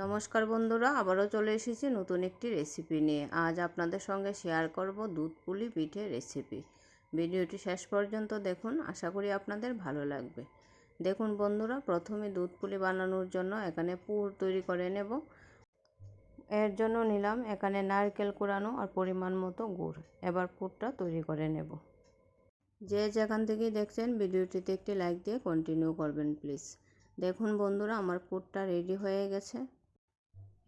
নমস্কার বন্ধুরা, আবারও চলে এসেছি নতুন একটি রেসিপি নিয়ে। আজ আপনাদের সঙ্গে শেয়ার করব দুধ পুলি পিঠে রেসিপি। ভিডিওটি শেষ পর্যন্ত দেখুন, আশা করি আপনাদের ভালো লাগবে। দেখুন বন্ধুরা, প্রথমে দুধ পুলি বানানোর জন্য এখানে পুর তৈরি করে নেব। এর জন্য নিলাম এখানে নারকেল কুড়ানো আর পরিমাণ মতো গুড়। এবার পুরটা তৈরি করে নেব। যে যেখান থেকেই দেখছেন ভিডিওটিতে একটি লাইক দিয়ে কন্টিনিউ করবেন প্লিজ। দেখুন বন্ধুরা, আমার পুরটা রেডি হয়ে গেছে।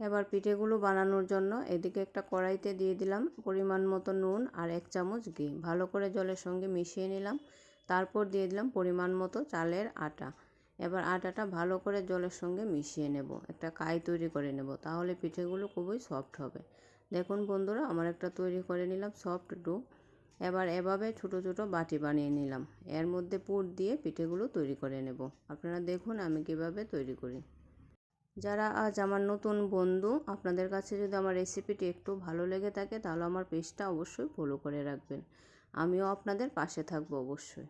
এবার পিঠেগুলো বানানোর জন্য এদিকে একটা কড়াইতে দিয়ে দিলাম পরিমাণ মতো নুন আর 1 চামচ ঘি। ভালো করে জলের সঙ্গে মিশিয়ে নিলাম। তারপর দিয়ে দিলাম পরিমাণ মতো চালের আটা। এবার আটাটা ভালো করে জলের সঙ্গে মিশিয়ে নেব, একটা কাই তৈরি করে নেব, তাহলে পিঠেগুলো খুবই সফট হবে। দেখুন বন্ধুরা, আমার একটা তৈরি করে নিলাম সফট ডো। এবার এভাবে ছোটো ছোটো বাটি বানিয়ে নিলাম। এর মধ্যে পুর দিয়ে পিঠেগুলো তৈরি করে নেব। আপনারা দেখুন আমি কীভাবে তৈরি করি। যারা আজ আমার নতুন বন্ধু, আপনাদের কাছে যদি আমার রেসিপিটি একটু ভালো লেগে থাকে তাহলে আমার পেজটা অবশ্যই ফলো করে রাখবেন। আমিও আপনাদের পাশে থাকবো অবশ্যই।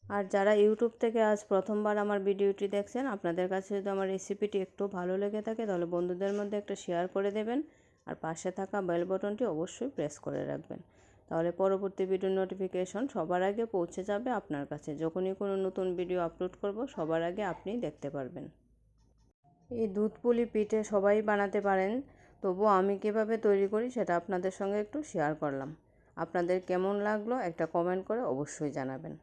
আর যারা ইউটিউব থেকে আজ প্রথমবার আমার ভিডিওটি দেখছেন, আপনাদের কাছে যদি আমার রেসিপিটি একটু ভালো লেগে থাকে তাহলে বন্ধুদের মধ্যে একটা শেয়ার করে দেবেন। আর পাশে থাকা বেল বাটনটি অবশ্যই প্রেস করে রাখবেন, তাহলে পরবর্তী ভিডিও নোটিফিকেশন সবার আগে পৌঁছে যাবে আপনার কাছে। যখনই কোনো নতুন ভিডিও আপলোড করব সবার আগে আপনি দেখতে পারবেন। এই দুধ পুলি পিঠে সবাই বানাতে পারেন, তবুও আমি কীভাবে তৈরি করি সেটা আপনাদের সঙ্গে একটু শেয়ার করলাম। আপনাদের কেমন লাগলো একটা কমেন্ট করে অবশ্যই জানাবেন।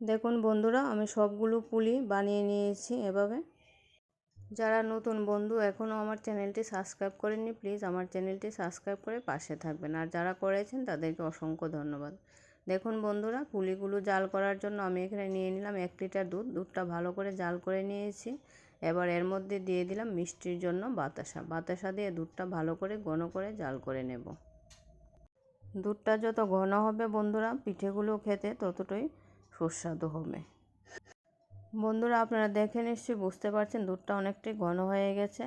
দেখুন বন্ধুরা, আমি সবগুলো পুলি বানিয়ে নিয়েছি এভাবে। যারা নতুন বন্ধু এখনও আমার চ্যানেলটি সাবস্ক্রাইব করেননি, প্লিজ আমার চ্যানেলটি সাবস্ক্রাইব করে পাশে থাকবেন। আর যারা করেছেন তাদেরকে অসংখ্য ধন্যবাদ। দেখুন বন্ধুরা, পুলিগুলো জাল করার জন্য আমি এখানে নিয়ে নিলাম 1 লিটার দুধ। দুধটা ভালো করে জাল করে নিয়েছি। এবার এর মধ্যে দিয়ে দিলাম মিষ্টির জন্য বাতাসা দিয়ে দুধটা ভালো করে ঘন করে জাল করে নেব। দুধটা যত ঘন হবে বন্ধুরা, পিঠেগুলো খেতে ততটাই সুস্বাদু হবে। বন্ধুরা, আপনারা দেখে নিশ্চয়ই বুঝতে পারছেন দুধটা অনেকটাই ঘন হয়ে গেছে।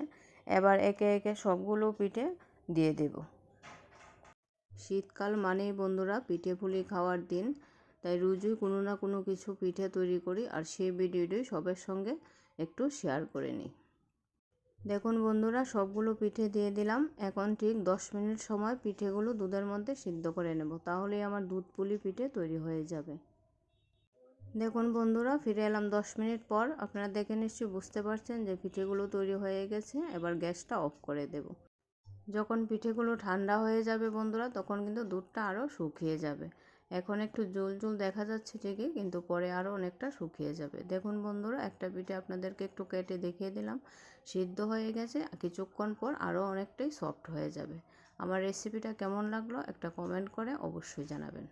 এবার একে একে সবগুলো পিঠে দিয়ে দেব। শীতকাল মানেই বন্ধুরা পিঠে পুলি খাওয়ার দিন, তাই রোজই কোনো না কোনো কিছু পিঠে তৈরি করি, আর সেই ভিডিওটি সবার সঙ্গে একটু শেয়ার করে নিই। দেখুন বন্ধুরা, সবগুলো পিঠে দিয়ে দিলাম। এখন ঠিক 10 মিনিট সময় পিঠেগুলো দুধের মধ্যে সিদ্ধ করে নেব, তাহলেই আমার দুধ পুলি পিঠে তৈরি হয়ে যাবে। দেখুন বন্ধুরা, ফিরে এলাম 10 মিনিট পর। আপনারা দেখে নিশ্চয়ই বুঝতে পারছেন যে পিঠেগুলো তৈরি হয়ে গেছে। এবার গ্যাসটা অফ করে দেব। যখন পিঠেগুলো ঠান্ডা হয়ে যাবে বন্ধুরা, তখন কিন্তু দুধটা আরও শুকিয়ে যাবে। এখন একটু জল জল দেখা যাচ্ছে ঠিকই, কিন্তু পরে আরও অনেকটা শুকিয়ে যাবে। দেখুন বন্ধুরা, একটা পিঠে আপনাদেরকে একটু কেটে দেখিয়ে দিলাম, সিদ্ধ হয়ে গেছে। কিছুক্ষণ পর আরও অনেকটাই সফট হয়ে যাবে। আমার রেসিপিটা কেমন লাগলো একটা কমেন্ট করে অবশ্যই জানাবেন।